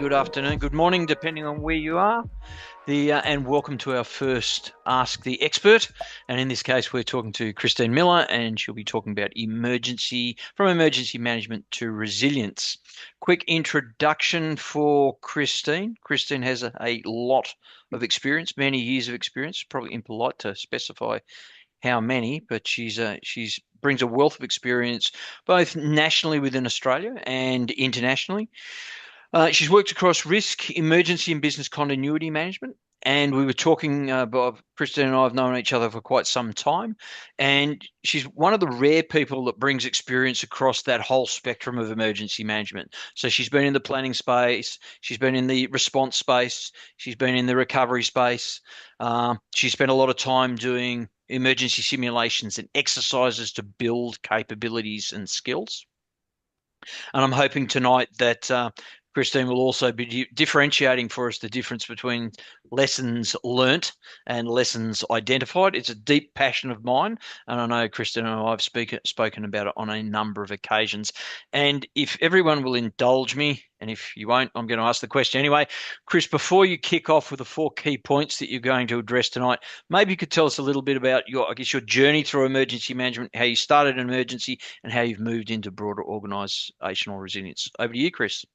good afternoon, good morning, depending on where you are. And welcome to our first Ask the Expert. And in this case, we're talking to Christine Miller, and she'll be talking about emergency management to resilience. Quick introduction for Christine. Christine has a lot of experience, many years of experience. Probably impolite to specify how many, but she's brings a wealth of experience both nationally within Australia and internationally. She's worked across risk, emergency, and business continuity management. And we were talking, Kristen and I have known each other for quite some time. And she's one of the rare people that brings experience across that whole spectrum of emergency management. So she's been in the planning space, she's been in the response space, she's been in the recovery space. She spent a lot of time doing emergency simulations and exercises to build capabilities and skills. And I'm hoping tonight that Christine will also be differentiating for us the difference between lessons learnt and lessons identified. It's a deep passion of mine, and I know Christine and I have spoken about it on a number of occasions. And if everyone will indulge me, and if you won't, I'm going to ask the question anyway. Chris, before you kick off with the 4 key points that you're going to address tonight, maybe you could tell us a little bit about your journey through emergency management, how you started in emergency, and how you've moved into broader organisational resilience. Over to you, Chris.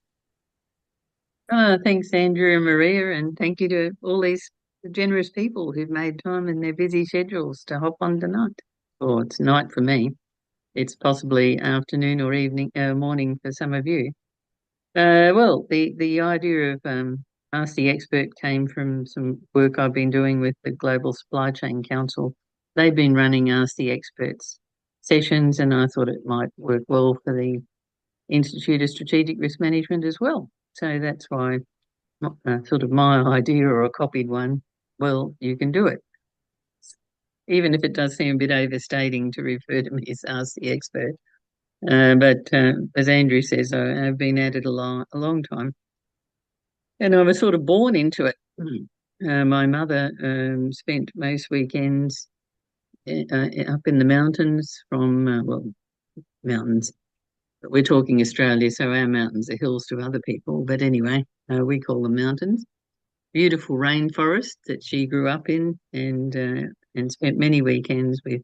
Thanks, Andrew and Maria, and thank you to all these generous people who've made time in their busy schedules to hop on tonight. Or it's night for me. It's possibly afternoon or evening, morning for some of you. The idea of Ask the Expert came from some work I've been doing with the Global Supply Chain Council. They've been running Ask the Experts sessions, and I thought it might work well for the Institute of Strategic Risk Management as well. So that's why, sort of my idea or a copied one, well, you can do it. Even if it does seem a bit overstating to refer to me as Ask the Expert. But as Andrew says, I've been at it a long time. And I was sort of born into it. My mother spent most weekends up in the mountains mountains. But we're talking Australia, so our mountains are hills to other people. But anyway, we call them mountains. Beautiful rainforest that she grew up in, and spent many weekends with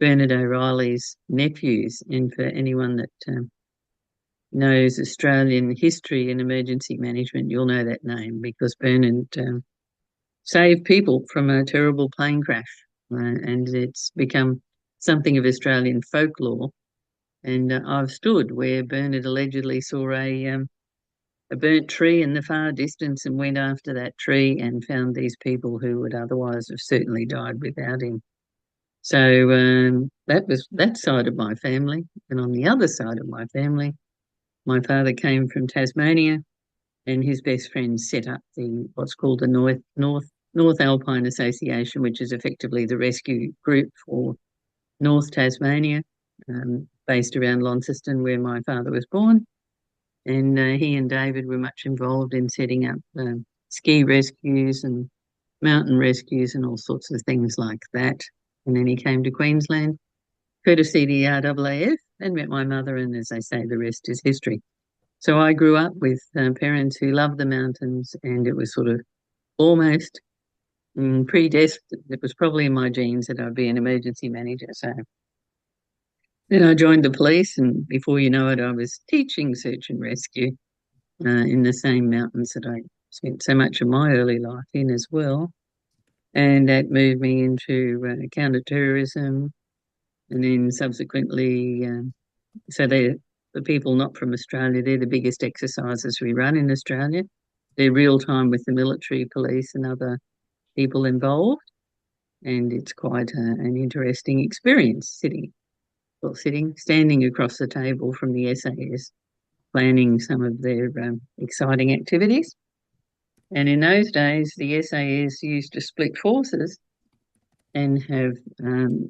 Bernard O'Reilly's nephews. And for anyone that knows Australian history and emergency management, you'll know that name because Bernard saved people from a terrible plane crash, and it's become something of Australian folklore. And I've stood where Bernard allegedly saw a burnt tree in the far distance and went after that tree and found these people who would otherwise have certainly died without him. So that was that side of my family. And on the other side of my family, my father came from Tasmania, and his best friend set up what's called the North Alpine Association, which is effectively the rescue group for North Tasmania. Based around Launceston, where my father was born. And he and David were much involved in setting up ski rescues and mountain rescues and all sorts of things like that. And then he came to Queensland, courtesy the RAAF, and met my mother. And as I say, the rest is history. So I grew up with parents who loved the mountains, and it was sort of almost predestined. It was probably in my genes that I'd be an emergency manager. So then I joined the police, and before you know it, I was teaching search and rescue in the same mountains that I spent so much of my early life in as well. And that moved me into counter-terrorism, and then subsequently, so they're the people not from Australia, they're the biggest exercises we run in Australia. They're real time with the military, police and other people involved. And it's quite an interesting experience standing across the table from the SAS, planning some of their exciting activities. And in those days, the SAS used to split forces and have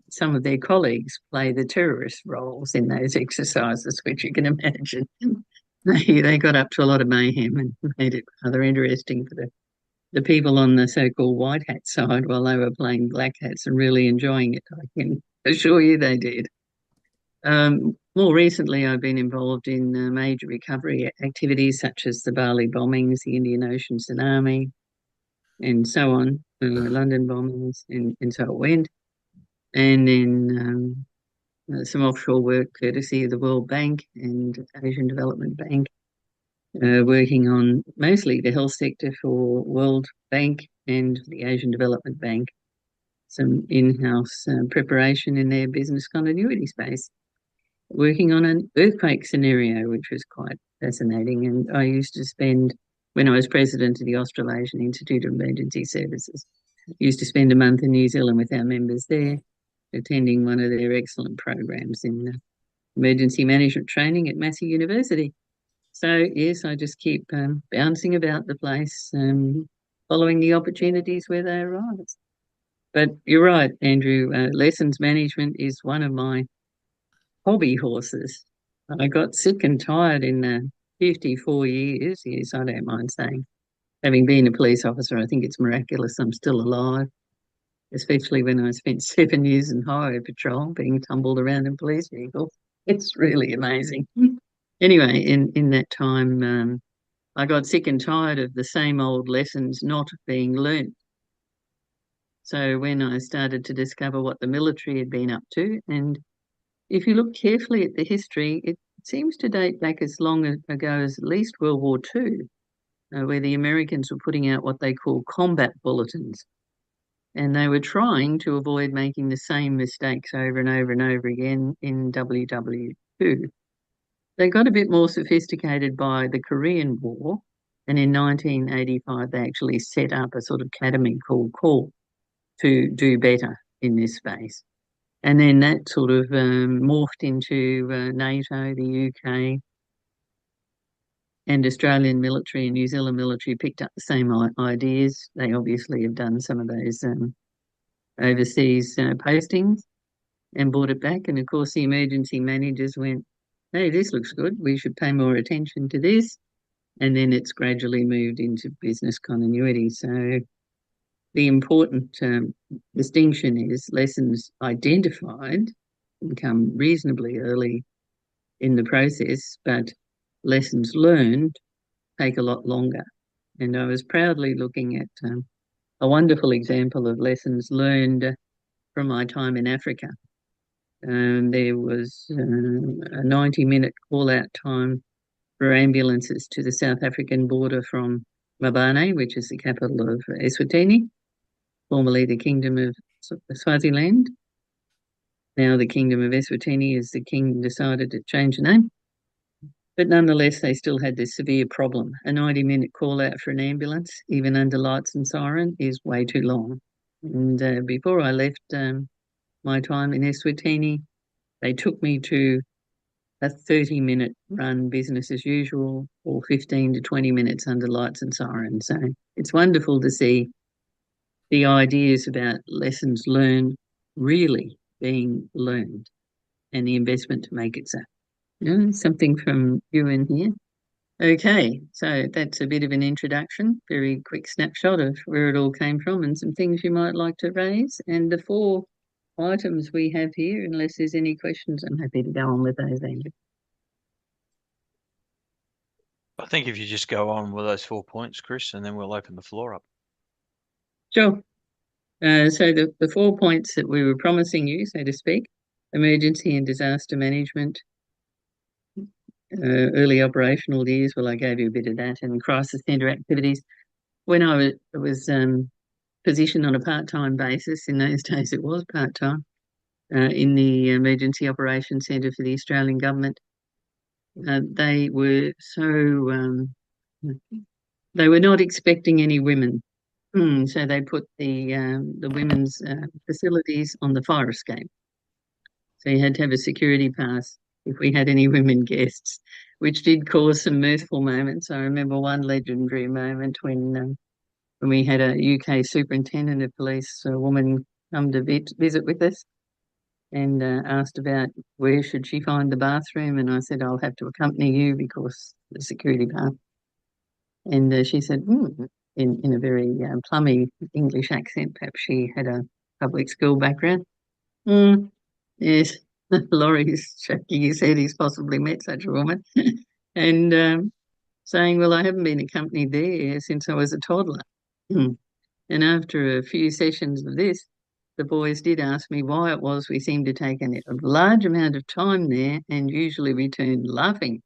some of their colleagues play the terrorist roles in those exercises, which you can imagine. They got up to a lot of mayhem and made it rather interesting for the people on the so-called white hat side while they were playing black hats and really enjoying it. I can assure you they did. More recently, I've been involved in major recovery activities such as the Bali bombings, the Indian Ocean tsunami, and so on, London bombings, and so it went. And then some offshore work courtesy of the World Bank and Asian Development Bank, working on mostly the health sector for World Bank and the Asian Development Bank, some in-house preparation in their business continuity space, working on an earthquake scenario, which was quite fascinating. And I used to spend, when I was president of the Australasian Institute of Emergency Services, used to spend a month in New Zealand with our members there, attending one of their excellent programs in emergency management training at Massey University. So, yes, I just keep bouncing about the place, following the opportunities where they arise. But you're right, Andrew, lessons management is one of my hobby horses. I got sick and tired in 54 years. Yes, I don't mind saying. Having been a police officer, I think it's miraculous I'm still alive, especially when I spent 7 years in highway patrol being tumbled around in police vehicles. It's really amazing. Anyway, in that time, I got sick and tired of the same old lessons not being learnt. So when I started to discover what the military had been up to, and if you look carefully at the history, it seems to date back as long ago as at least World War II, where the Americans were putting out what they call combat bulletins. And they were trying to avoid making the same mistakes over and over and over again in WW2. They got a bit more sophisticated by the Korean War, and in 1985 they actually set up a sort of academy called CALL to do better in this space. And then that sort of morphed into NATO, the UK, and Australian military and New Zealand military picked up the same ideas. They obviously have done some of those overseas postings and brought it back. And of course, the emergency managers went, hey, this looks good. We should pay more attention to this. And then it's gradually moved into business continuity. So the important distinction is lessons identified can come reasonably early in the process, but lessons learned take a lot longer. And I was proudly looking at a wonderful example of lessons learned from my time in Africa. There was a 90-minute call-out time for ambulances to the South African border from Mbabane, which is the capital of Eswatini, formerly the Kingdom of Swaziland. Now the Kingdom of Eswatini, as the king decided to change the name. But nonetheless, they still had this severe problem. A 90-minute call out for an ambulance, even under lights and siren, is way too long. And before I left my time in Eswatini, they took me to a 30-minute run business as usual, or 15 to 20 minutes under lights and sirens. So it's wonderful to see the ideas about lessons learned really being learned and the investment to make it so. Something from you in here. Okay, so that's a bit of an introduction, very quick snapshot of where it all came from and some things you might like to raise. And the 4 items we have here, unless there's any questions, I'm happy to go on with those, Andrew. I think if you just go on with those 4 points, Chris, and then we'll open the floor up. Sure. So the 4 points that we were promising you, so to speak, emergency and disaster management, early operational years, well, I gave you a bit of that, and crisis centre activities. When I was positioned on a part-time basis, in those days it was part-time, in the Emergency Operations Centre for the Australian Government, they were they were not expecting any women. So they put the women's facilities on the fire escape. So you had to have a security pass if we had any women guests, which did cause some mirthful moments. I remember one legendary moment when we had a UK superintendent of police, a woman, come to visit with us and asked about where should she find the bathroom. And I said, I'll have to accompany you because the security pass. And she said, in a very plummy English accent, perhaps she had a public school background. Yes, Laurie's shaking his head. He's possibly met such a woman. And saying, well, I haven't been accompanied there since I was a toddler. And after a few sessions of this, the boys did ask me why it was we seemed to take a large amount of time there and usually returned laughing.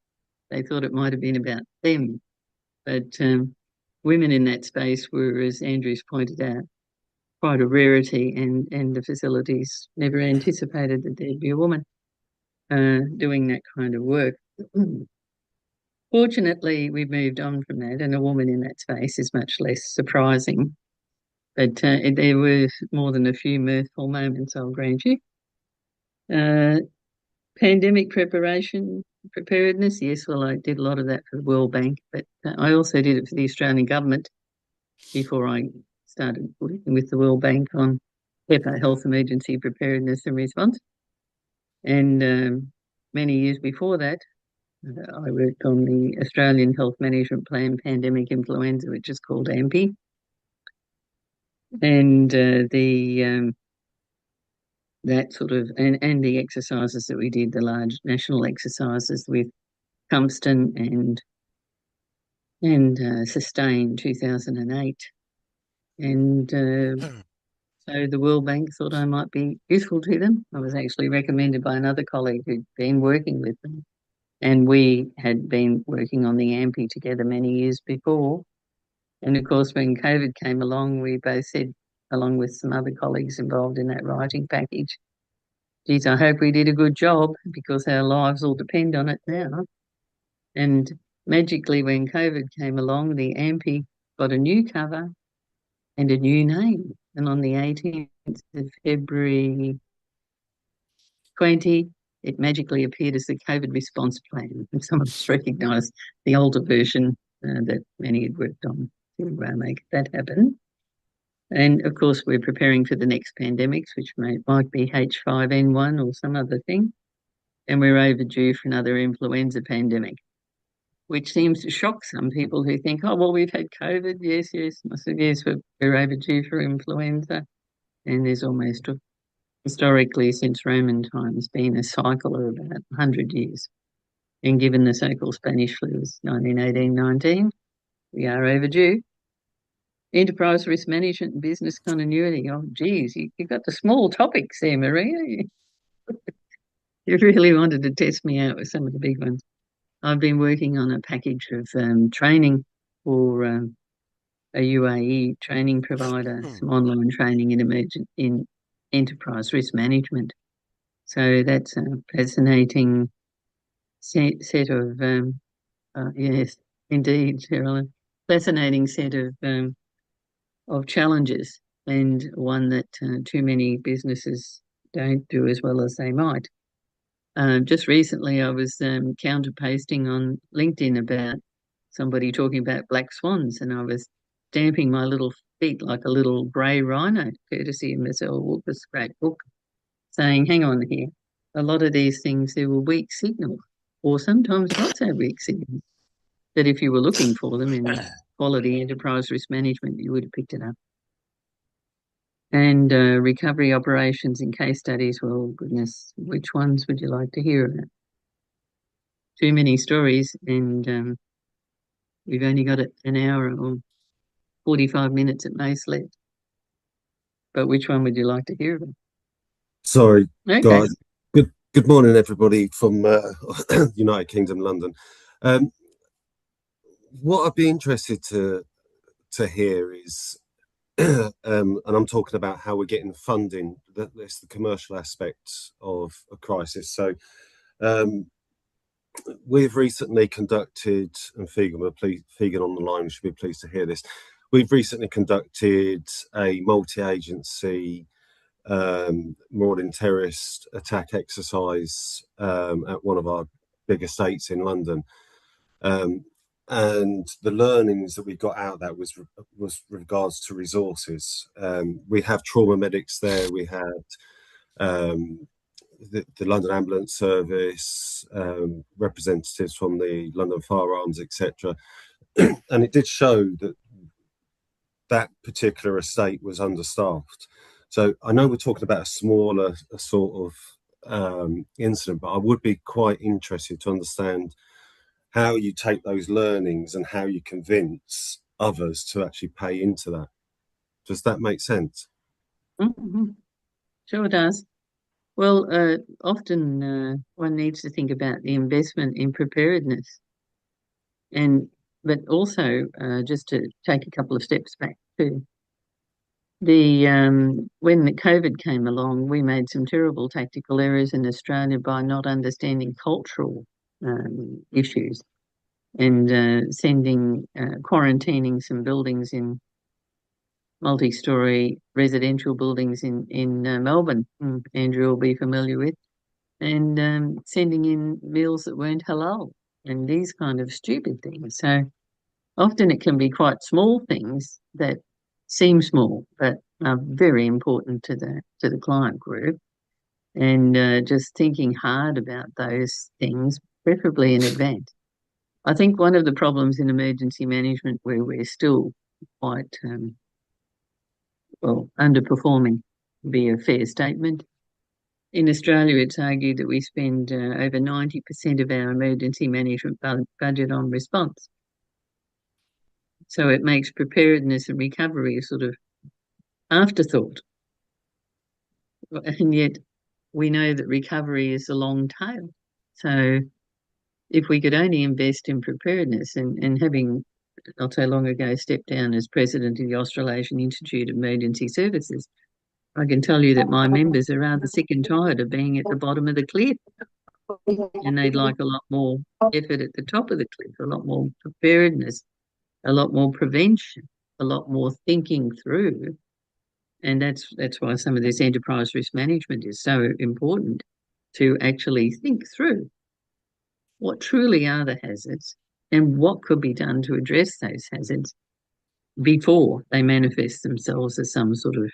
They thought it might have been about them. But women in that space were, as Andrew's pointed out, quite a rarity, and the facilities never anticipated that there'd be a woman doing that kind of work. Fortunately, we've moved on from that, and a woman in that space is much less surprising. But there were more than a few mirthful moments, I'll grant you. Pandemic preparedness, yes, well, I did a lot of that for the World Bank, but I also did it for the Australian government before I started working with the World Bank on HEPA, Health Emergency Preparedness and Response. And many years before that, I worked on the Australian Health Management Plan Pandemic Influenza, which is called AMPI. And that sort of, and the exercises that we did, the large national exercises with Tungsten and Sustain 2008. And so the World Bank thought I might be useful to them. I was actually recommended by another colleague who'd been working with them. And we had been working on the AMPI together many years before. And of course, when COVID came along, we both said, along with some other colleagues involved in that writing package, geez, I hope we did a good job because our lives all depend on it now. And magically, when COVID came along, the AMPI got a new cover and a new name. And on the 18th of February 20, it magically appeared as the COVID response plan. And some of us recognised the older version that many had worked on to make that happen. And of course, we're preparing for the next pandemics, which might be H5N1 or some other thing. And we're overdue for another influenza pandemic, which seems to shock some people who think, oh, well, we've had COVID. Yes, yes. I said, yes, we're overdue for influenza. And there's almost, historically, since Roman times, been a cycle of about 100 years. And given the so-called Spanish flu was 1918-19, we are overdue. Enterprise risk management and business continuity. Oh, geez, you've got the small topics there, Maria. You really wanted to test me out with some of the big ones. I've been working on a package of training for a UAE training provider, some online training in enterprise risk management. So that's a fascinating set of, yes, indeed, Sherilyn, fascinating set of challenges, and one that too many businesses don't do as well as they might. Just recently, I was counter-pasting on LinkedIn about somebody talking about black swans, and I was stamping my little feet like a little grey rhino, courtesy of Marcel Walker's great book, saying, hang on here, a lot of these things, there were weak signals, or sometimes not so weak signals, that if you were looking for them in quality enterprise risk management, you would have picked it up. And recovery operations and case studies, well, goodness, which ones would you like to hear about? Too many stories, and we've only got an hour or 45 minutes at most left. But which one would you like to hear about? Sorry, Okay. guys. Good morning, everybody from United Kingdom, London. What I'd be interested to hear is, and I'm talking about how we're getting funding. That's the commercial aspect of a crisis. So we've recently conducted, and Fegan on the line should be pleased to hear this. We've recently conducted a multi-agency marauding terrorist attack exercise at one of our big estates in London. And the learnings that we got out of that was regards to resources. We have trauma medics there. We had the London Ambulance Service, representatives from the London Firearms, etc. And it did show that particular estate was understaffed. So I know we're talking about a smaller sort incident, but I would be quite interested to understand how you take those learnings and how you convince others to actually pay into that. Does that make sense? Mm-hmm. Sure does. Well, often one needs to think about the investment in preparedness, but also just to take a couple of steps back too. When the COVID came along, we made some terrible tactical errors in Australia by not understanding cultural issues and quarantining some buildings in multi-story residential buildings in Melbourne. Andrew will be familiar with, and sending in meals that weren't halal and these kind of stupid things. So often it can be quite small things that seem small but are very important to the client group. And just thinking hard about those things, preferably in advance. I think one of the problems in emergency management where we're still quite underperforming would be a fair statement. In Australia, it's argued that we spend over 90% of our emergency management budget on response. So it makes preparedness and recovery a sort of afterthought. And yet we know that recovery is a long tail. So if we could only invest in preparedness and having, not so long ago, stepped down as president of the Australasian Institute of Emergency Services, I can tell you that my members are rather sick and tired of being at the bottom of the cliff. And they'd like a lot more effort at the top of the cliff, a lot more preparedness, a lot more prevention, a lot more thinking through. And that's why some of this enterprise risk management is so important, to actually think through what truly are the hazards and what could be done to address those hazards before they manifest themselves as some sort of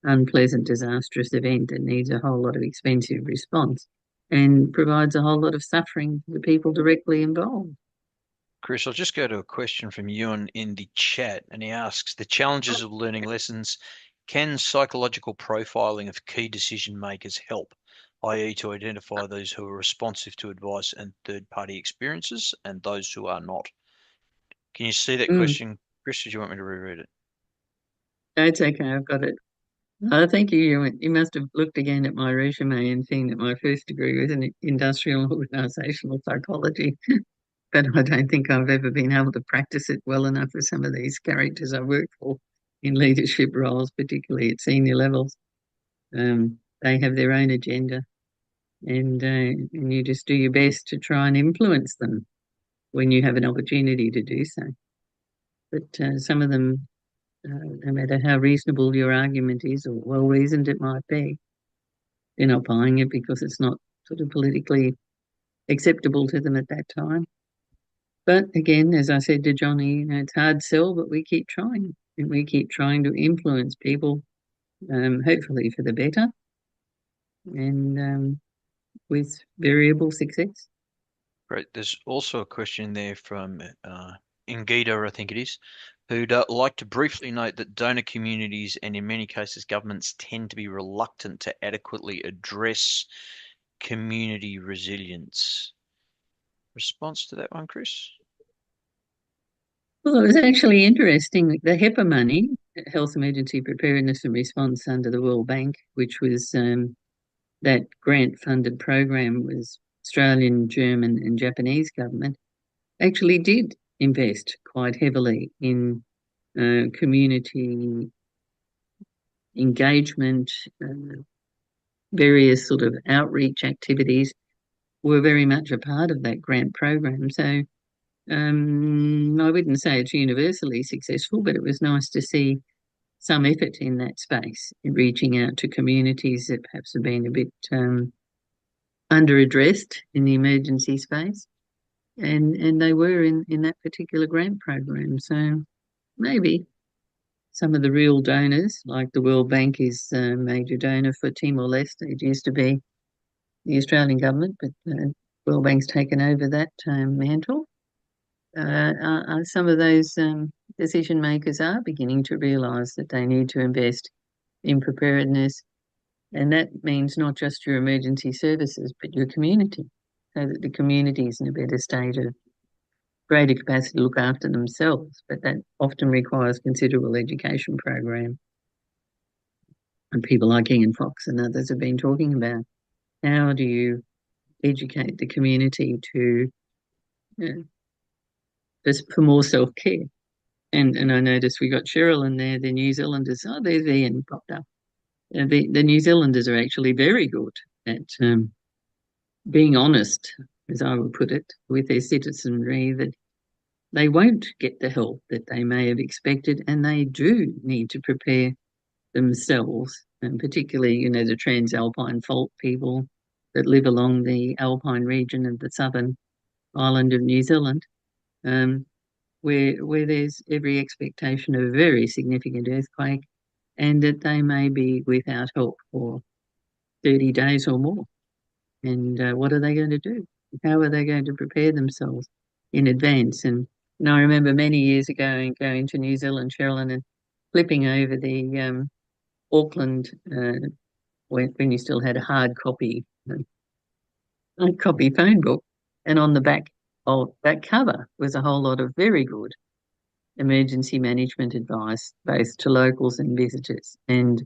unpleasant, disastrous event that needs a whole lot of expensive response and provides a whole lot of suffering to the people directly involved. Chris, I'll just go to a question from Ewan in the chat, and he asks, the challenges of learning lessons, can psychological profiling of key decision makers help, i.e. to identify those who are responsive to advice and third-party experiences and those who are not? Can you see that question, Chris, or do you want me to reread it? No, it's okay, I've got it. Thank you, Ewan. You must have looked again at my resume and seen that my first degree was in industrial and organisational psychology. But I don't think I've ever been able to practice it well enough for some of these characters I work for in leadership roles, particularly at senior levels. They have their own agenda, and you just do your best to try and influence them when you have an opportunity to do so. But some of them, no matter how reasonable your argument is or well reasoned it might be, they're not buying it because it's not sort of politically acceptable to them at that time. But again, as I said to Johnny, it's hard sell, but we keep trying. And we keep trying to influence people, hopefully for the better, and with variable success. Great. There's also a question there from Ingida, I think it is, who'd like to briefly note that donor communities and in many cases governments tend to be reluctant to adequately address community resilience. Response to that one, Chris? Well, it was actually interesting. The HEPA money, Health Emergency Preparedness and Response under the World Bank, which was that grant-funded program, was Australian, German and Japanese government, actually did invest quite heavily in community engagement, various sort of outreach activities were very much a part of that grant program. So I wouldn't say it's universally successful, but it was nice to see some effort in that space, in reaching out to communities that perhaps have been a bit under-addressed in the emergency space. And they were in that particular grant program. So maybe some of the real donors, like the World Bank is a major donor for Timor-Leste. It used to be the Australian government, but the World Bank's taken over that mantle. Some of those decision makers are beginning to realise that they need to invest in preparedness, And that means not just your emergency services, but your community, so that the community is in a better state of greater capacity to look after themselves. But that often requires considerable education program. And people like Ian Fox and others have been talking about how do you educate the community to just for more self-care. And I noticed we got Cheryl in there, the New Zealanders. Oh, there's Ian popped up. The New Zealanders are actually very good at being honest, as I would put it, with their citizenry, that they won't get the help that they may have expected, and they do need to prepare themselves, and particularly, the Transalpine fault people that live along the alpine region of the southern island of New Zealand, where there's every expectation of a very significant earthquake, and that they may be without help for 30 days or more. And what are they going to do? How are they going to prepare themselves in advance? And I remember many years ago going to New Zealand, Sherilyn, and flipping over the Auckland when you still had a hard copy phone book, and on the back of that cover was a whole lot of very good emergency management advice, both to locals and visitors. And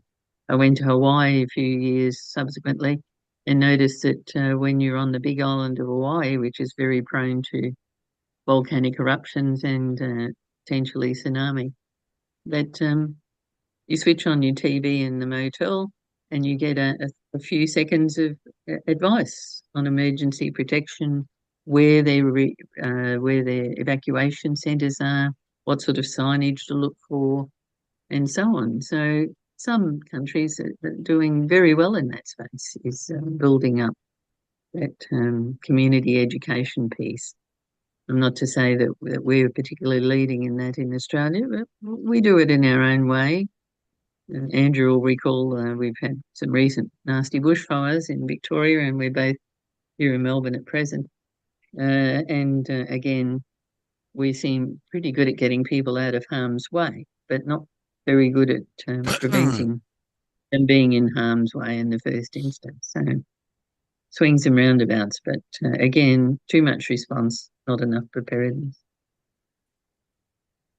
I went to Hawaii a few years subsequently and noticed that when you're on the big island of Hawaii, which is very prone to volcanic eruptions and potentially tsunami, that you switch on your TV in the motel and you get a few seconds of advice on emergency protection, where their evacuation centres are, what sort of signage to look for, and so on. So some countries are doing very well in that space, is building up that community education piece. I'm not to say that we're particularly leading in that in Australia, but we do it in our own way. Andrew will recall we've had some recent nasty bushfires in Victoria, and we're both here in Melbourne at present. And again, we seem pretty good at getting people out of harm's way, but not very good at preventing them being in harm's way in the first instance. So swings and roundabouts, but again, too much response, not enough preparedness.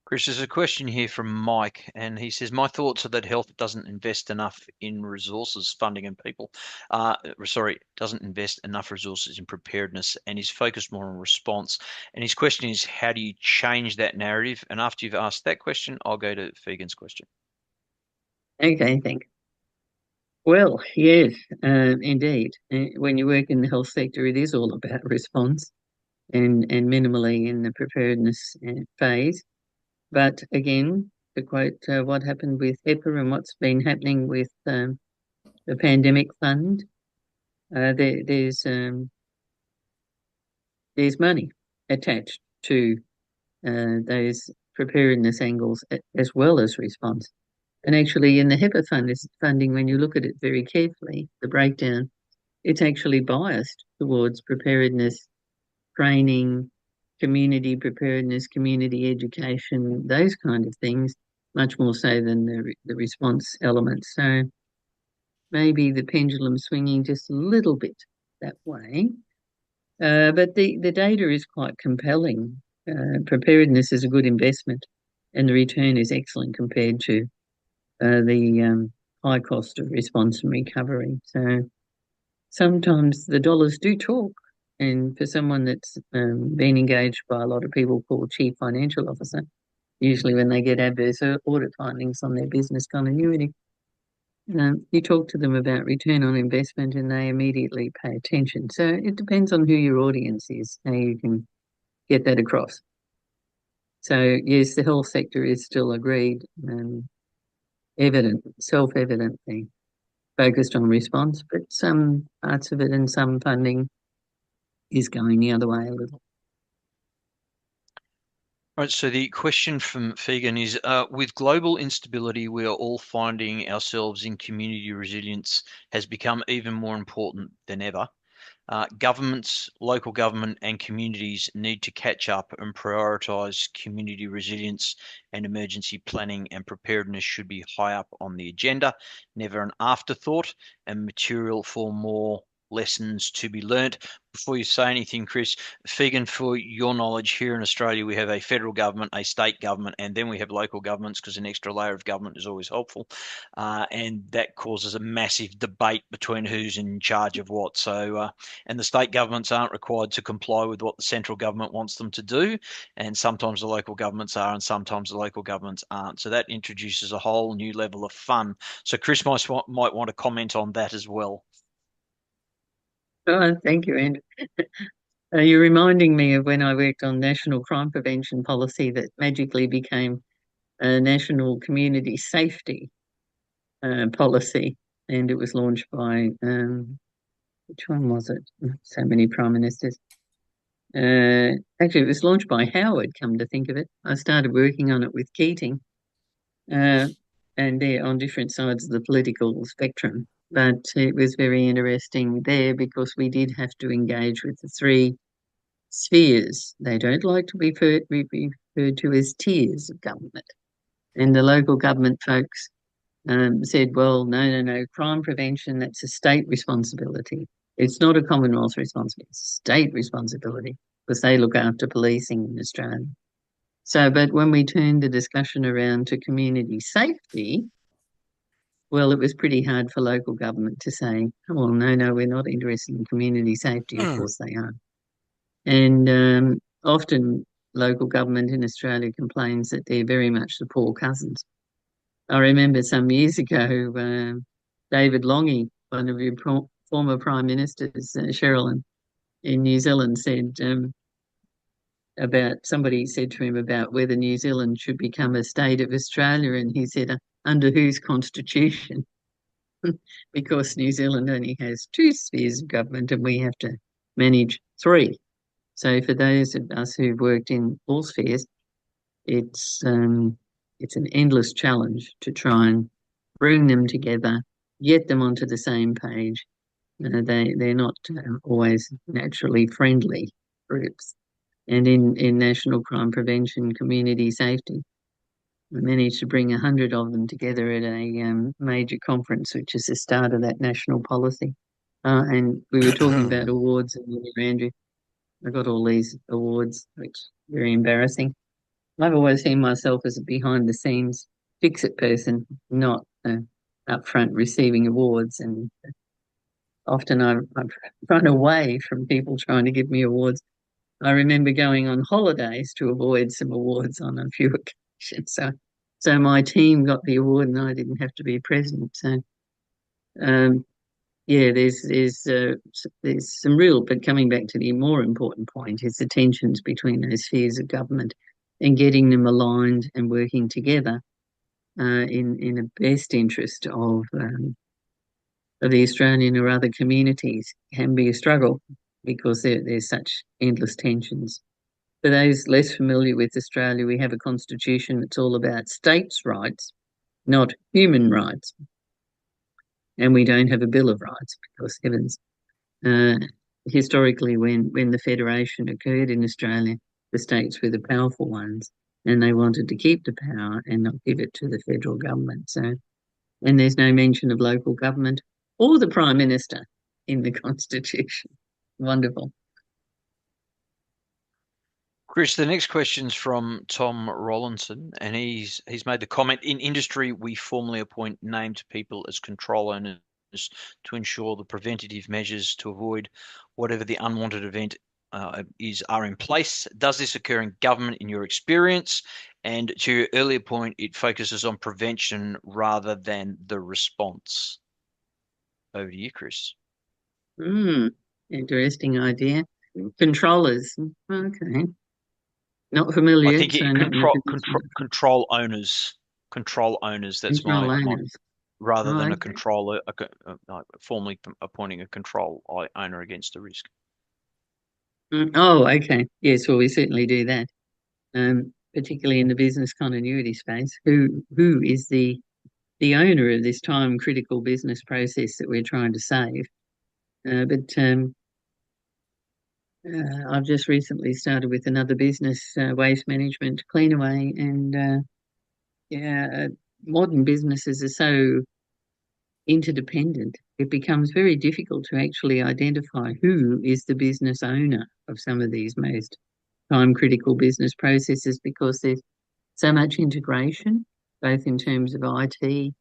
Chris, there's a question here from Mike, and he says, my thoughts are that health doesn't invest enough in resources, funding, and people. Doesn't invest enough resources in preparedness and is focused more on response. And his question is, how do you change that narrative? And after you've asked that question, I'll go to Fegan's question. Okay, thank you. Well, yes, indeed. When you work in the health sector, it is all about response and minimally in the preparedness phase. But again, to quote what happened with HEPA and what's been happening with the pandemic fund, there's money attached to those preparedness angles as well as response. And actually, in the HEPA funding, when you look at it very carefully, the breakdown, it's actually biased towards preparedness, training, community preparedness, community education, those kind of things, much more so than the response elements. So maybe the pendulum swinging just a little bit that way. But the data is quite compelling. Preparedness is a good investment, and the return is excellent compared to the high cost of response and recovery. So sometimes the dollars do talk. And for someone that's been engaged by a lot of people called chief financial officer, usually when they get adverse audit findings on their business continuity, you talk to them about return on investment and they immediately pay attention. So it depends on who your audience is, how you can get that across. So yes, the health sector is still agreed, self-evidently focused on response, but some parts of it and some funding is going the other way a little. Right, so the question from Fegan is, with global instability, we are all finding ourselves in community resilience has become even more important than ever. Governments, local government, and communities need to catch up and prioritise community resilience, and emergency planning and preparedness should be high up on the agenda, never an afterthought, and material for more lessons to be learnt. Before you say anything, Chris, Fegan, for your knowledge, here in Australia, we have a federal government, a state government, and then we have local governments, because an extra layer of government is always helpful. And that causes a massive debate between who's in charge of what. So, and the state governments aren't required to comply with what the central government wants them to do. And sometimes the local governments are, and sometimes the local governments aren't. So that introduces a whole new level of fun. So Chris might want to comment on that as well. Oh, thank you, Andrew. You're reminding me of when I worked on national crime prevention policy that magically became a national community safety policy, and it was launched by which one was it? So many prime ministers. Actually, it was launched by Howard. Come to think of it, I started working on it with Keating, and they're on different sides of the political spectrum. But it was very interesting there because we did have to engage with the three spheres. They don't like to be referred to as tiers of government. And the local government folks said, well, no, crime prevention, that's a state responsibility. It's not a Commonwealth responsibility, it's a state responsibility because they look after policing in Australia. So, but when we turned the discussion around to community safety, well, it was pretty hard for local government to say, oh, well, no, we're not interested in community safety. Of course they are. And often local government in Australia complains that they're very much the poor cousins. I remember some years ago, David Longy, one of your former prime ministers, Sherilyn, in New Zealand, said about somebody said to him about whether New Zealand should become a state of Australia, and he said, under whose constitution? Because New Zealand only has two spheres of government and we have to manage three. So for those of us who've worked in all spheres, it's an endless challenge to try and bring them together, get them onto the same page. They're not always naturally friendly groups. And in national crime prevention, community safety, we managed to bring 100 of them together at a major conference, which is the start of that national policy. And we were talking about awards, and Andrew, I got all these awards, which is very embarrassing. I've always seen myself as a behind the scenes fix-it person, not up front receiving awards. And often I've run away from people trying to give me awards. I remember going on holidays to avoid some awards on a few occasions. So my team got the award and I didn't have to be present. So yeah, there's some real, but coming back to the more important point is the tensions between those spheres of government and getting them aligned and working together in the best interest of the Australian or other communities can be a struggle because there's such endless tensions. For those less familiar with Australia, we have a constitution that's all about states' rights, not human rights. And we don't have a Bill of Rights because, heavens, historically when the Federation occurred in Australia, the states were the powerful ones and they wanted to keep the power and not give it to the federal government. So, and there's no mention of local government or the Prime Minister in the Constitution. Wonderful. Chris, the next question's from Tom Rollinson, and he's made the comment, in industry, we formally appoint named people as control owners to ensure the preventative measures to avoid whatever the unwanted event are in place. Does this occur in government in your experience? And to your earlier point, it focuses on prevention rather than the response. Over to you, Chris. Interesting idea. Controllers. Okay. Not familiar. I think control owners. Control owners. That's control owners. Rather than a controller, formally appointing a control owner against the risk. Oh, okay. Yes, well, we certainly do that, particularly in the business continuity space. Who is the owner of this time critical business process that we're trying to save? But I've just recently started with another business, waste management, Cleanaway, and modern businesses are so interdependent. It becomes very difficult to actually identify who is the business owner of some of these most time-critical business processes, because there's so much integration, both in terms of IT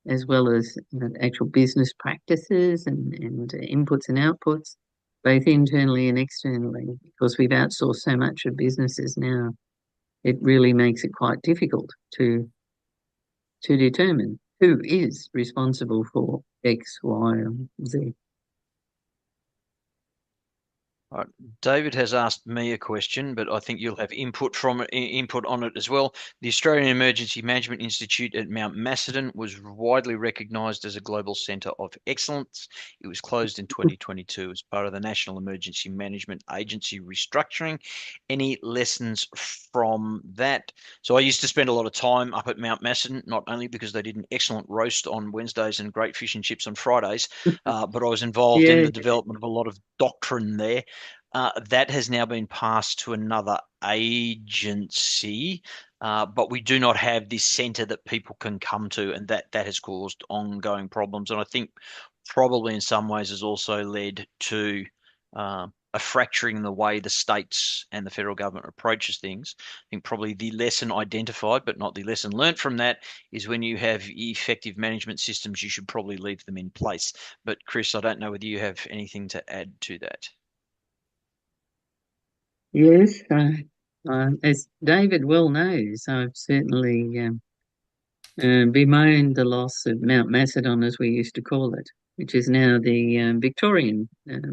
as well as actual business practices and inputs and outputs, both internally and externally, because we've outsourced so much of businesses now. It really makes it quite difficult to determine who is responsible for X, Y, and Z. Right. David has asked me a question, but I think you'll have input on it as well. The Australian Emergency Management Institute at Mount Macedon was widely recognised as a global centre of excellence. It was closed in 2022 as part of the National Emergency Management Agency restructuring. Any lessons from that? So I used to spend a lot of time up at Mount Macedon, not only because they did an excellent roast on Wednesdays and great fish and chips on Fridays, but I was involved in the development of a lot of doctrine there. That has now been passed to another agency, but we do not have this centre that people can come to, and that has caused ongoing problems. And I think probably in some ways has also led to a fracturing in the way the states and the federal government approaches things. I think probably the lesson identified, but not the lesson learnt from that, is when you have effective management systems, you should probably leave them in place. But Chris, I don't know whether you have anything to add to that. Yes, as David well knows, I've certainly bemoaned the loss of Mount Macedon, as we used to call it, which is now the Victorian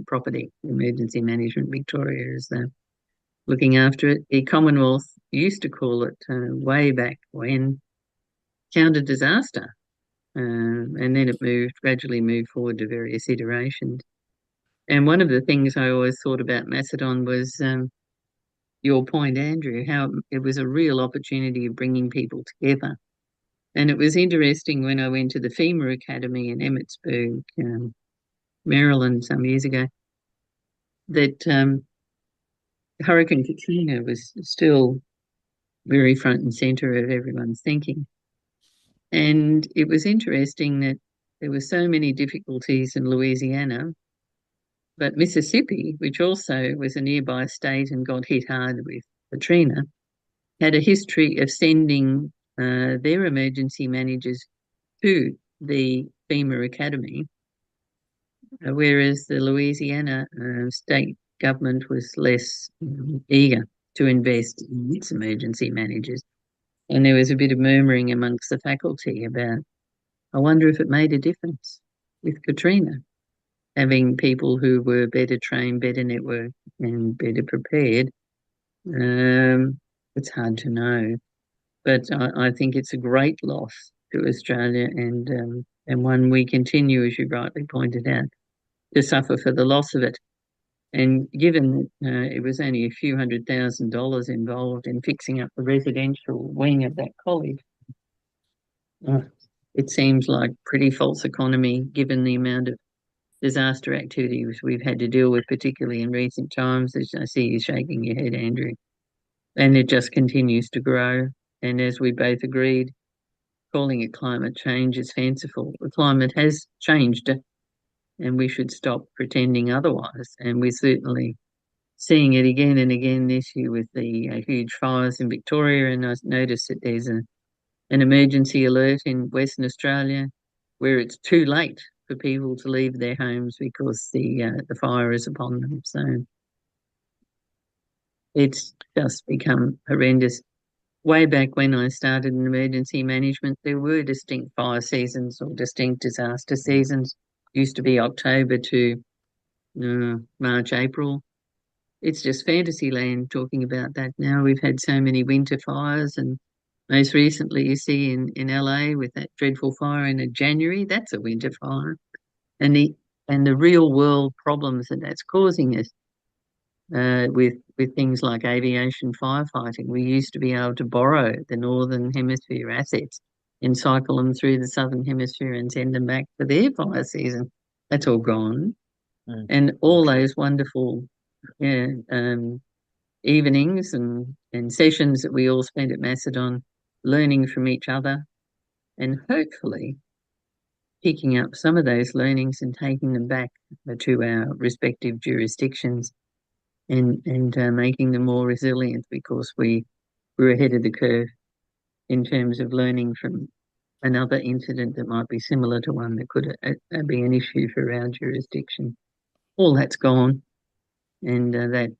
property. Emergency Management Victoria is looking after it. The Commonwealth used to call it way back when counter disaster, and then it gradually moved forward to various iterations. And one of the things I always thought about Macedon was your point, Andrew, how it was a real opportunity of bringing people together. And it was interesting when I went to the FEMA Academy in Emmitsburg, Maryland, some years ago, that Hurricane Katrina was still very front and center of everyone's thinking. And it was interesting that there were so many difficulties in Louisiana, but Mississippi, which also was a nearby state and got hit hard with Katrina, had a history of sending their emergency managers to the FEMA Academy, whereas the Louisiana state government was less eager to invest in its emergency managers. And there was a bit of murmuring amongst the faculty about, I wonder if it made a difference with Katrina, having people who were better trained, better networked, and better prepared. It's hard to know, but I think it's a great loss to Australia, and one we continue, as you rightly pointed out, to suffer for the loss of it. And given that it was only a few $100,000 involved in fixing up the residential wing of that college, it seems like pretty false economy given the amount of disaster activities we've had to deal with, particularly in recent times. As I see you shaking your head, Andrew. And it just continues to grow. And as we both agreed, calling it climate change is fanciful. The climate has changed, and we should stop pretending otherwise. And we're certainly seeing it again and again this year with the huge fires in Victoria. And I noticed that there's an emergency alert in Western Australia where it's too late for people to leave their homes because the fire is upon them. So it's just become horrendous. Way back when I started in emergency management, there were distinct fire seasons or distinct disaster seasons. Used to be October to March, April. It's just fantasy land talking about that now. We've had so many winter fires, and most recently you see in LA with that dreadful fire in January, that's a winter fire. And the real world problems that that's causing us with things like aviation firefighting. We used to be able to borrow the Northern Hemisphere assets and cycle them through the Southern Hemisphere and send them back for their fire season. That's all gone. And all those wonderful evenings and sessions that we all spent at Macedon learning from each other and hopefully picking up some of those learnings and taking them back to our respective jurisdictions and making them more resilient because we were ahead of the curve in terms of learning from another incident that might be similar to one that could be an issue for our jurisdiction. All that's gone, and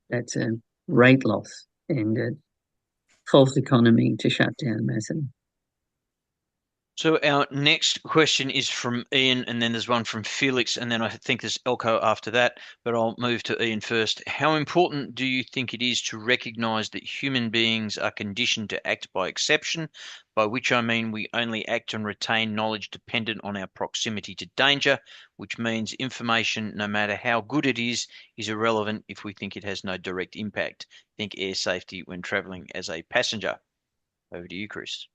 that's a rate loss and a false economy to shut down Macedon. So our next question is from Ian, and then there's one from Felix, and then I think there's Elko after that, but I'll move to Ian first. How important do you think it is to recognise that human beings are conditioned to act by exception, by which I mean we only act and retain knowledge dependent on our proximity to danger, which means information, no matter how good it is irrelevant if we think it has no direct impact. Think air safety when travelling as a passenger. Over to you, Chris.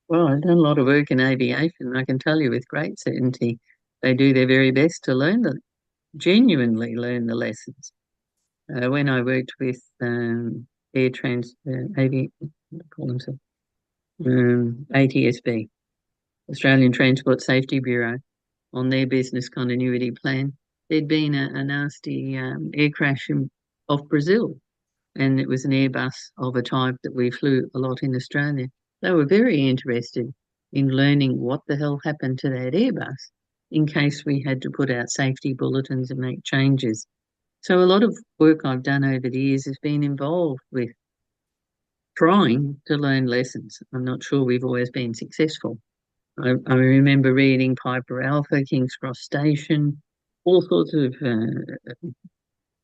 Well, I've done a lot of work in aviation, and I can tell you with great certainty they do their very best to genuinely learn the lessons. When I worked with ATSB, Australian Transport Safety Bureau, on their business continuity plan, there'd been a nasty air crash off Brazil, and it was an Airbus of a type that we flew a lot in Australia. They were very interested in learning what the hell happened to that Airbus in case we had to put out safety bulletins and make changes. So a lot of work I've done over the years has been involved with trying to learn lessons. I'm not sure we've always been successful. I remember reading Piper Alpha, King's Cross Station, all sorts of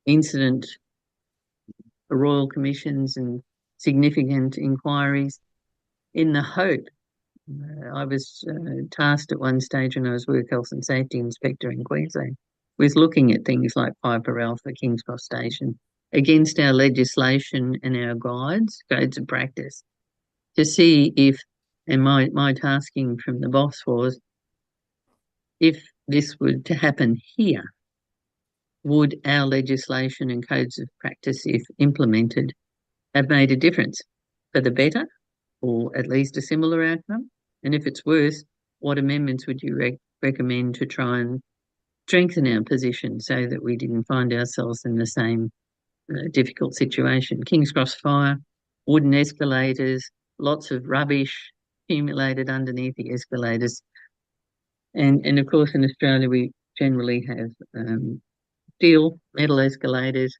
incident royal commissions and significant inquiries in the hope. I was tasked at one stage when I was Work Health and Safety Inspector in Queensland with looking at things like Piper Alpha, King's Cross Station against our legislation and our codes of practice to see if, and my tasking from the boss was, if this were to happen here, would our legislation and codes of practice, if implemented, have made a difference for the better or at least a similar outcome? And if it's worse, what amendments would you recommend to try and strengthen our position so that we didn't find ourselves in the same difficult situation? King's Cross Fire, wooden escalators, lots of rubbish accumulated underneath the escalators. And of course, in Australia, we generally have steel, metal escalators,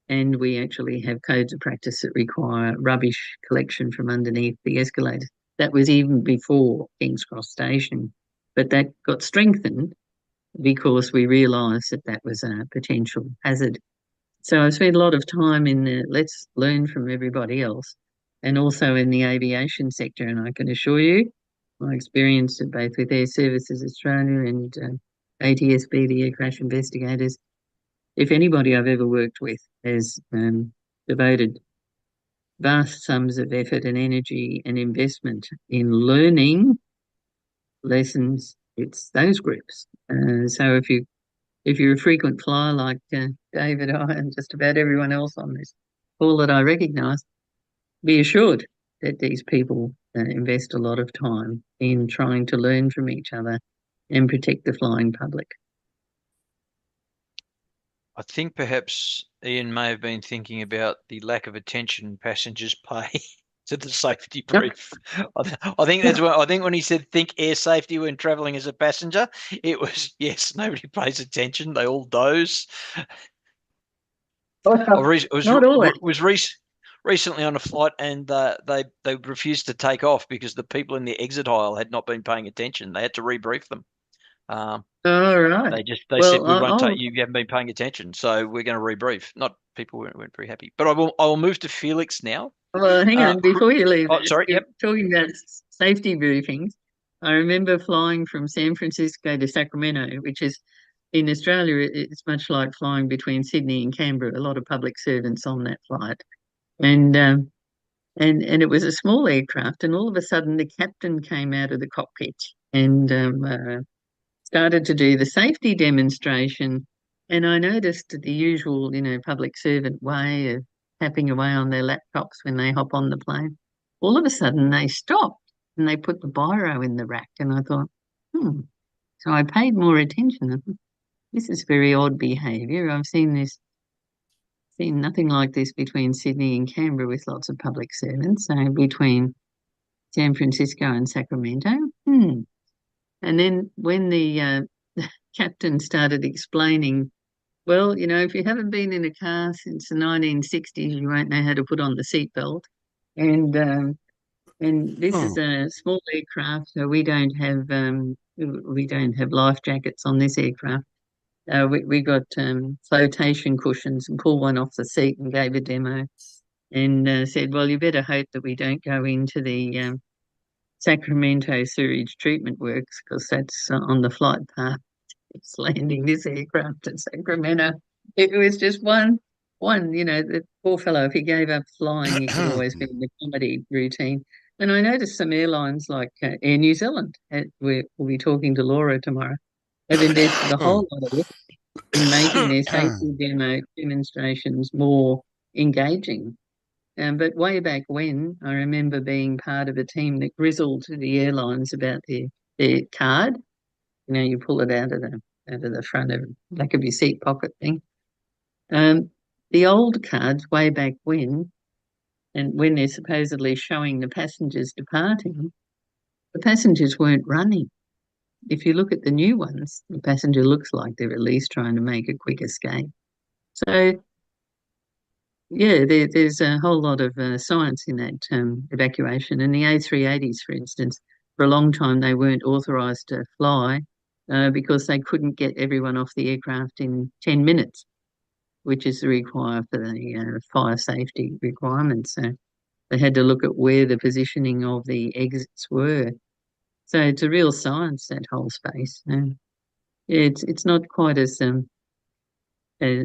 and we actually have codes of practice that require rubbish collection from underneath the escalators. That was even before King's Cross Station, but that got strengthened because we realised that that was a potential hazard. So I've spent a lot of time in the let's learn from everybody else, and also in the aviation sector. And I can assure you, my experience both with Air Services Australia and ATSB, the Air Crash Investigators, if anybody I've ever worked with has devoted vast sums of effort and energy and investment in learning lessons, it's those groups. So if you're a frequent flyer like David, I, and just about everyone else on this call that I recognise, be assured that these people invest a lot of time in trying to learn from each other and protect the flying public. I think perhaps Ian may have been thinking about the lack of attention passengers pay to the safety brief. I think that's what I think when he said think air safety when travelling as a passenger, it was yes, nobody pays attention. They all doze. Recently on a flight and they refused to take off because the people in the exit aisle had not been paying attention. They had to rebrief them. All right. They said we won't take you haven't been paying attention, so we're going to rebrief. Not people weren't very happy. But I will move to Felix now. Well, hang on before you leave. Oh, sorry. Yep. Talking about safety briefings, I remember flying from San Francisco to Sacramento, which is in Australia. It's much like flying between Sydney and Canberra. A lot of public servants on that flight, and it was a small aircraft, and all of a sudden the captain came out of the cockpit and started to do the safety demonstration And I noticed the usual, public servant way of tapping away on their laptops when they hop on the plane. All of a sudden they stopped and they put the biro in the rack. And I thought, hmm. So I paid more attention. This is very odd behaviour. I've seen nothing like this between Sydney and Canberra with lots of public servants. So between San Francisco and Sacramento. Hmm. And then when the captain started explaining, well, if you haven't been in a car since the 1960s, you won't know how to put on the seatbelt. And this is a small aircraft, so we don't have life jackets on this aircraft. We got flotation cushions and pulled one off the seat and gave a demo and said, well, you better hope that we don't go into the Sacramento sewage treatment works because that's on the flight path. It's landing this aircraft at Sacramento. It was just one, the poor fellow, if he gave up flying, he could always be in the comedy routine. And I noticed some airlines like Air New Zealand, we'll be talking to Laura tomorrow, have invested a whole lot of effort in making their safety demonstrations more engaging. But way back when, I remember being part of a team that grizzled to the airlines about their card. You pull it out of the front of back of your seat pocket thing. The old cards way back when, and when they're supposedly showing the passengers departing, the passengers weren't running. If you look at the new ones, the passenger looks like they're at least trying to make a quick escape. So, yeah, there's a whole lot of science in that evacuation. And the A380s, for instance, for a long time they weren't authorised to fly because they couldn't get everyone off the aircraft in 10 minutes, which is required for the fire safety requirements. So they had to look at where the positioning of the exits were. So it's a real science, that whole space. It's not quite as uh,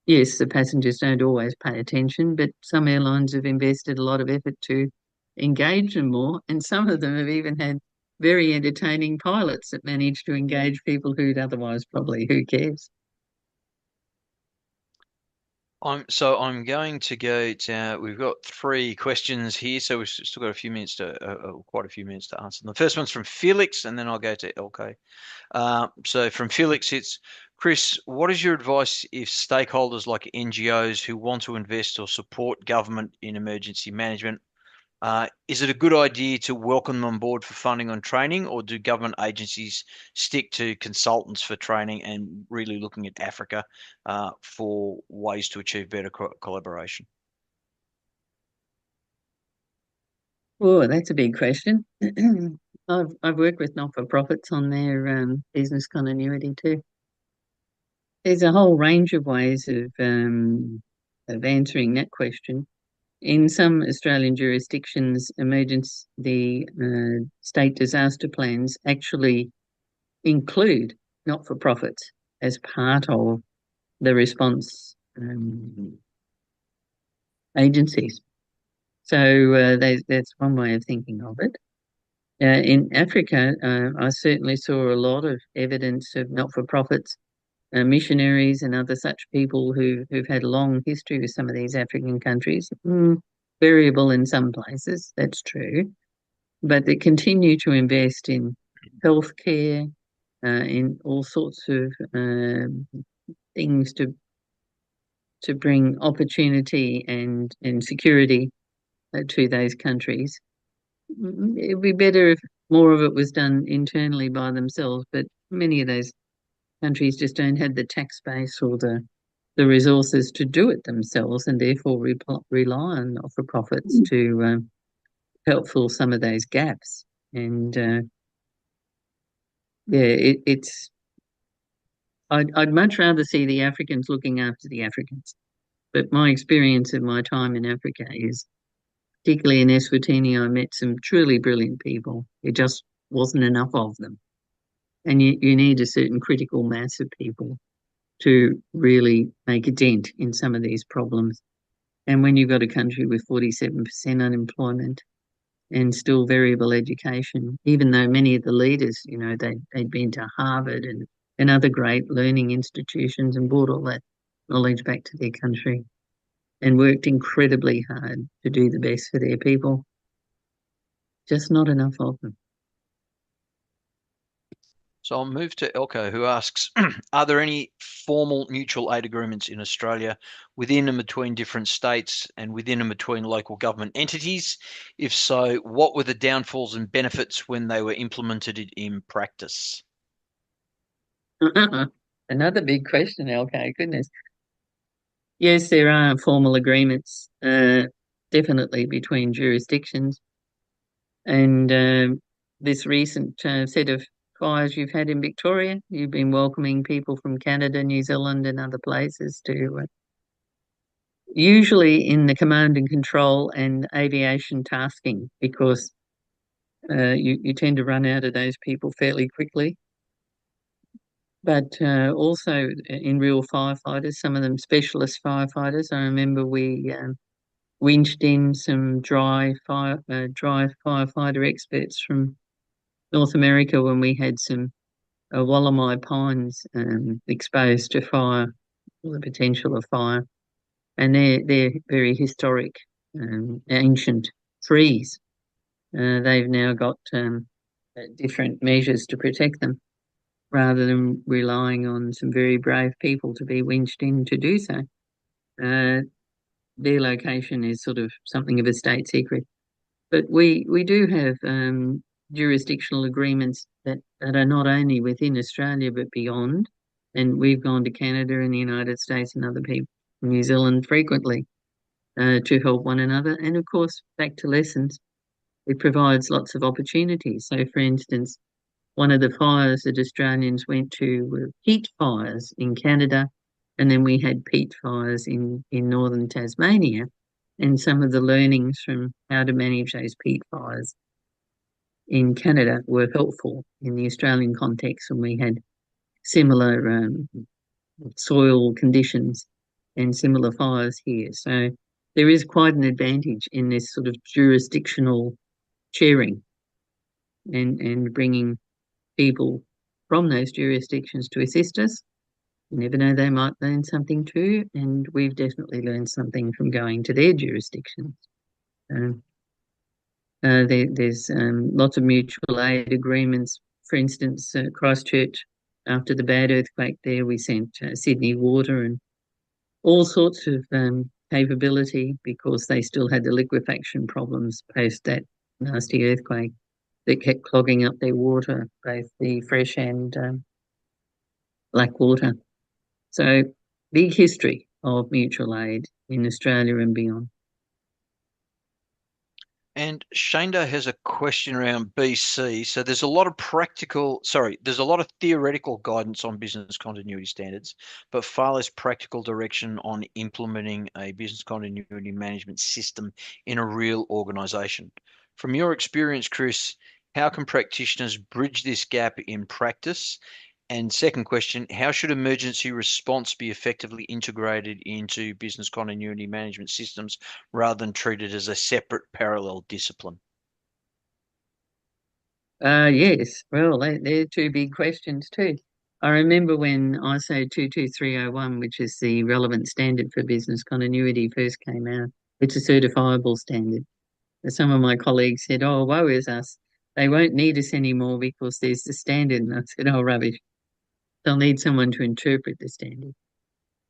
yes, the passengers don't always pay attention, but some airlines have invested a lot of effort to engage them more, and some of them have even had very entertaining pilots that manage to engage people who'd otherwise probably, who cares? I'm going to go to, we've got three questions here, so we've still got a few minutes quite a few minutes to answer them. The first one's from Felix, and then I'll go to LK. So from Felix, it's Chris, what is your advice if stakeholders like NGOs who want to invest or support government in emergency management, is it a good idea to welcome them on board for funding on training, or do government agencies stick to consultants for training and really looking at Africa for ways to achieve better collaboration? Oh, that's a big question. I've worked with not-for-profits on their business continuity too. There's a whole range of ways of answering that question. In some Australian jurisdictions, the state disaster plans actually include not-for-profits as part of the response agencies. So that's one way of thinking of it. In Africa, I certainly saw a lot of evidence of not-for-profits, missionaries and other such people who've had a long history with some of these African countries. Variable in some places, that's true, but they continue to invest in healthcare, in all sorts of things to bring opportunity and security to those countries. It would be better if more of it was done internally by themselves, but many of those countries just don't have the tax base or the resources to do it themselves, and therefore rely on not-for-profits to help fill some of those gaps. And it's I'd much rather see the Africans looking after the Africans. But my experience of my time in Africa is, particularly in Eswatini, I met some truly brilliant people. There just wasn't enough of them. And you need a certain critical mass of people to really make a dent in some of these problems. And when you've got a country with 47% unemployment and still variable education, even though many of the leaders, they'd been to Harvard and and other great learning institutions and brought all that knowledge back to their country and worked incredibly hard to do the best for their people. Just not enough of them. So I'll move to Elko, who asks, are there any formal mutual aid agreements in Australia within and between different states and within and between local government entities? If so, what were the downfalls and benefits when they were implemented in practice? Another big question, LK, goodness. Yes, there are formal agreements, definitely between jurisdictions. And this recent set of fires you've had in Victoria, you've been welcoming people from Canada, New Zealand, and other places to usually in the command and control and aviation tasking, because you tend to run out of those people fairly quickly. But also in real firefighters, some of them specialist firefighters. I remember we winched in some dry firefighter experts from North America when we had some Wallamai pines exposed to fire, the potential of fire, and they're very historic, ancient trees. They've now got different measures to protect them, rather than relying on some very brave people to be winched in to do so. Their location is sort of something of a state secret. But we do have jurisdictional agreements that are not only within Australia but beyond. And we've gone to Canada and the United States and other people, New Zealand frequently to help one another. And of course, back to lessons, it provides lots of opportunities. So, for instance, one of the fires that Australians went to were peat fires in Canada, and then we had peat fires in northern Tasmania. And some of the learnings from how to manage those peat fires in Canada were helpful in the Australian context when we had similar soil conditions and similar fires here. So there is quite an advantage in this sort of jurisdictional sharing and bringing people from those jurisdictions to assist us. You never know, they might learn something too, and we've definitely learned something from going to their jurisdictions. There's lots of mutual aid agreements. For instance, Christchurch, after the bad earthquake there, we sent Sydney Water and all sorts of capability, because they still had the liquefaction problems post that nasty earthquake that kept clogging up their water, both the fresh and black water. So big history of mutual aid in Australia and beyond. And Shanda has a question around BC. So there's a lot of there's a lot of theoretical guidance on business continuity standards, but far less practical direction on implementing a business continuity management system in a real organization. From your experience, Chris, how can practitioners bridge this gap in practice? And second question, how should emergency response be effectively integrated into business continuity management systems rather than treated as a separate parallel discipline? Yes, well, they're two big questions too. I remember when ISO 22301, which is the relevant standard for business continuity, first came out. It's a certifiable standard. Some of my colleagues said, oh, woe is us. They won't need us anymore because there's the standard. And I said, oh, rubbish. They'll need someone to interpret the standard.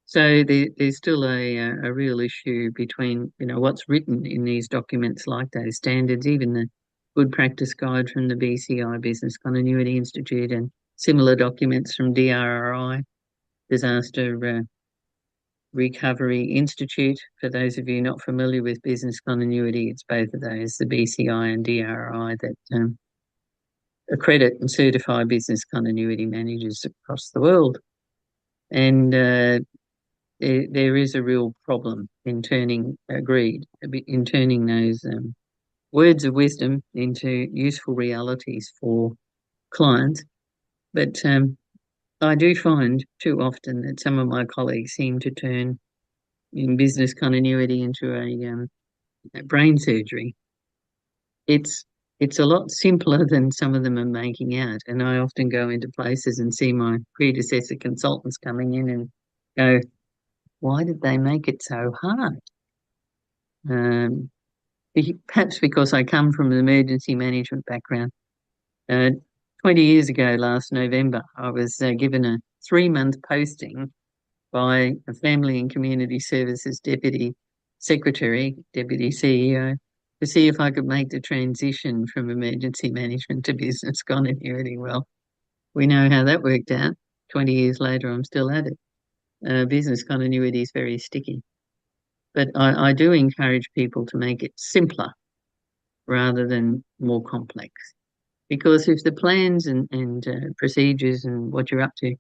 So there's still a real issue between, what's written in these documents like those standards, even the good practice guide from the BCI, Business Continuity Institute, and similar documents from DRRI, Disaster Recovery Institute. For those of you not familiar with business continuity, it's both of those, the BCI and DRRI, that accredit and certify business continuity managers across the world. And there is a real problem in turning those words of wisdom into useful realities for clients. But I do find too often that some of my colleagues seem to turn in business continuity into a brain surgery. It's it's a lot simpler than some of them are making out. And I often go into places and see my predecessor consultants coming in and go, why did they make it so hard? Perhaps because I come from an emergency management background. Uh, 20 years ago, last November, I was given a 3-month posting by a Family and Community Services Deputy Secretary, Deputy CEO, to see if I could make the transition from emergency management to business continuity. Well, we know how that worked out. 20 years later, I'm still at it. Business continuity is very sticky. But I do encourage people to make it simpler rather than more complex. Because if the plans and procedures and what you're up to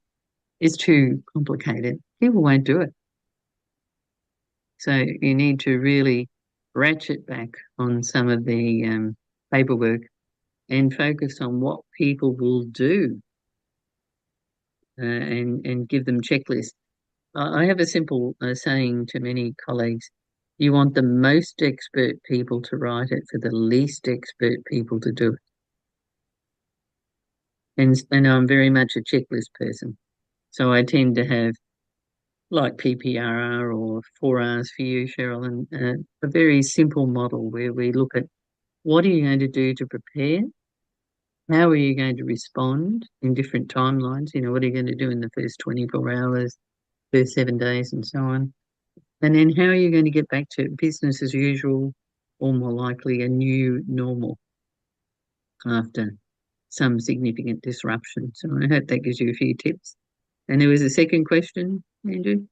is too complicated, people won't do it. So you need to really ratchet back on some of the paperwork and focus on what people will do and give them checklists. I have a simple saying to many colleagues: you want the most expert people to write it for the least expert people to do it. And I'm very much a checklist person. So I tend to have like PPRR or 4Rs for you, Cheryl, and a very simple model where we look at what are you going to do to prepare? How are you going to respond in different timelines? You know, what are you going to do in the first 24 hours, first 7 days, and so on? And then how are you going to get back to business as usual, or more likely a new normal after some significant disruption? So I hope that gives you a few tips. And there was a second question, Andrew.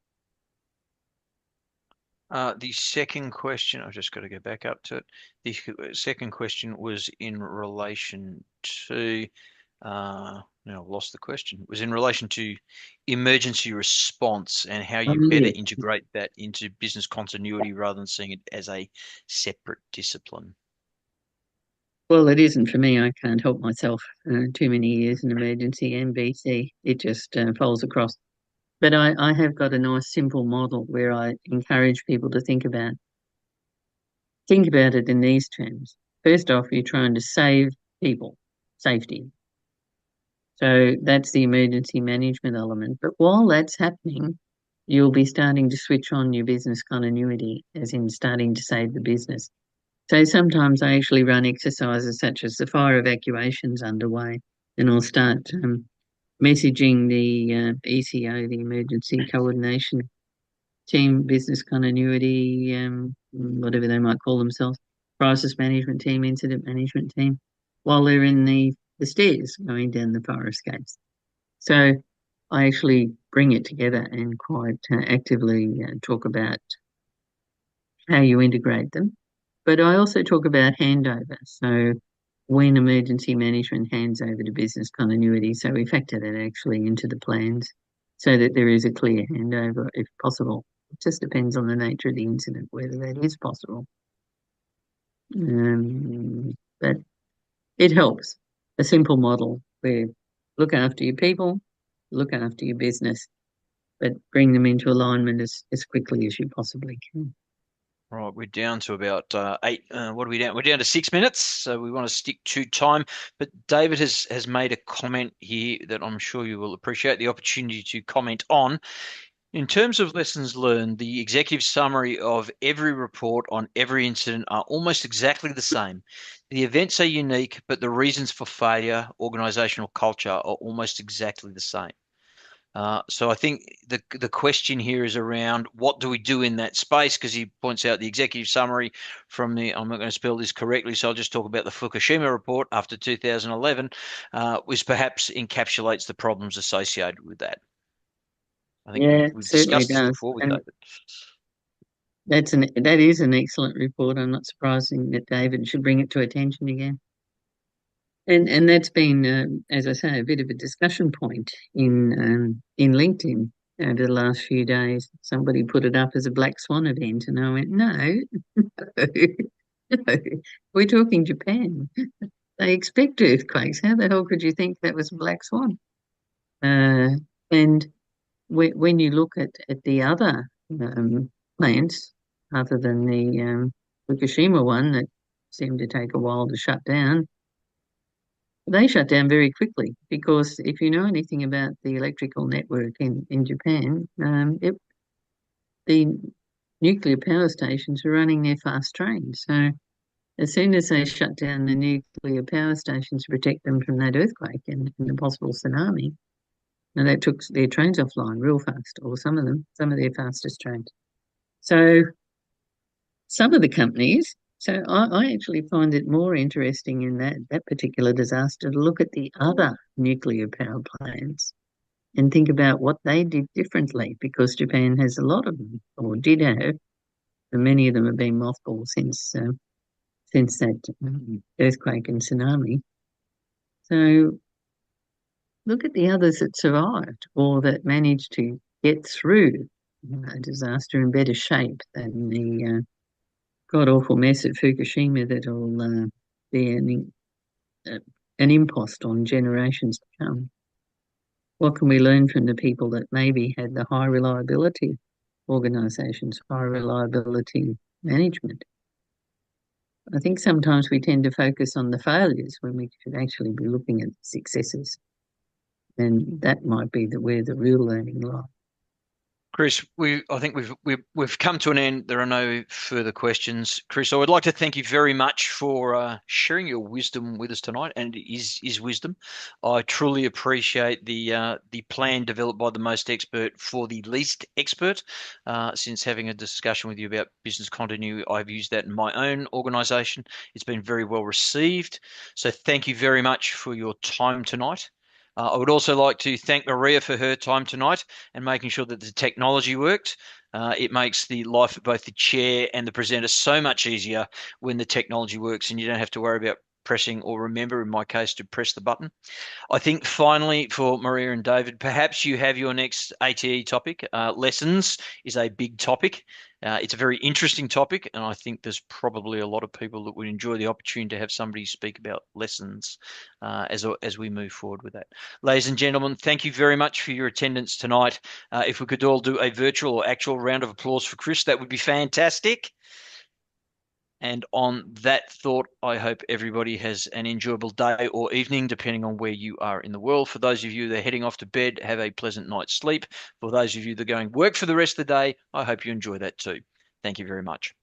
The second question, I've just got to go back up to it. The second question was in relation to, now I've lost the question. It was in relation to emergency response and how you better Yeah. integrate that into business continuity rather than seeing it as a separate discipline. Well, it isn't for me. I can't help myself. Too many years in emergency MBC, it just falls across. But I have got a nice simple model where I encourage people to think about it in these terms. First off, you're trying to save people, safety. So that's the emergency management element. But while that's happening, you'll be starting to switch on your business continuity, as in starting to save the business. So sometimes I actually run exercises such as the fire evacuation's underway, and I'll start messaging the ECO, the Emergency Coordination Team, Business Continuity, whatever they might call themselves, Crisis Management Team, Incident Management Team, while they're in the stairs going down the fire escapes. So I actually bring it together and quite actively talk about how you integrate them. But I also talk about handover. So when emergency management hands over to business continuity, so we factor that actually into the plans so that there is a clear handover if possible. It just depends on the nature of the incident, whether that is possible. But it helps. A simple model where look after your people, look after your business, but bring them into alignment as quickly as you possibly can. Right, we're down to about 8. What are we down? We're down to 6 minutes, so we want to stick to time. But David has made a comment here that I'm sure you will appreciate the opportunity to comment on. In terms of lessons learned, the executive summary of every report on every incident are almost exactly the same. The events are unique, but the reasons for failure, organisational culture are almost exactly the same. So I think the question here is around what do we do in that space, because he points out the executive summary from the, I'm not going to spell this correctly, so I'll just talk about the Fukushima report after 2011, which perhaps encapsulates the problems associated with that. I think Yeah, we've certainly discussed this does. before with And David. that is an excellent report. I'm not surprising that David should bring it to attention again. And that's been, as I say, a bit of a discussion point in LinkedIn over the last few days. Somebody put it up as a black swan event, and I went, no, no, we're talking Japan. They expect earthquakes. How the hell could you think that was a black swan? And when you look at the other plants, other than the Fukushima one that seemed to take a while to shut down, They shut down very quickly because if you know anything about the electrical network in Japan, the nuclear power stations were running their fast trains. So as soon as they shut down the nuclear power stations to protect them from that earthquake and the possible tsunami, and that took their trains offline real fast, or some of them, some of their fastest trains. So some of the companies, so I actually find it more interesting in that particular disaster to look at the other nuclear power plants and think about what they did differently, because Japan has a lot of them, or did have, and many of them have been mothballed since that earthquake and tsunami. So look at the others that survived or that managed to get through a disaster in better shape than the god awful mess at Fukushima that'll be an impost on generations to come. What can we learn from the people that maybe had the high reliability organisations, high reliability management? I think sometimes we tend to focus on the failures when we should actually be looking at the successes, and that might be where the real learning lies. Chris, I think we've come to an end. There are no further questions. Chris, I would like to thank you very much for sharing your wisdom with us tonight, and it is wisdom. I truly appreciate the plan developed by the most expert for the least expert. Since having a discussion with you about business continuity, I've used that in my own organisation. It's been very well received. So thank you very much for your time tonight. I would also like to thank Maria for her time tonight and making sure that the technology worked. It makes the life of both the chair and the presenter so much easier when the technology works and you don't have to worry about pressing, or remember in my case to press the button. I think finally for Maria and David, perhaps you have your next ATE topic. Lessons is a big topic. It's a very interesting topic, and I think there's probably a lot of people that would enjoy the opportunity to have somebody speak about lessons as we move forward with that. Ladies and gentlemen, thank you very much for your attendance tonight. If we could all do a virtual or actual round of applause for Chris, that would be fantastic. And on that thought, I hope everybody has an enjoyable day or evening, depending on where you are in the world. For those of you that are heading off to bed, have a pleasant night's sleep. For those of you that are going to work for the rest of the day, I hope you enjoy that too. Thank you very much.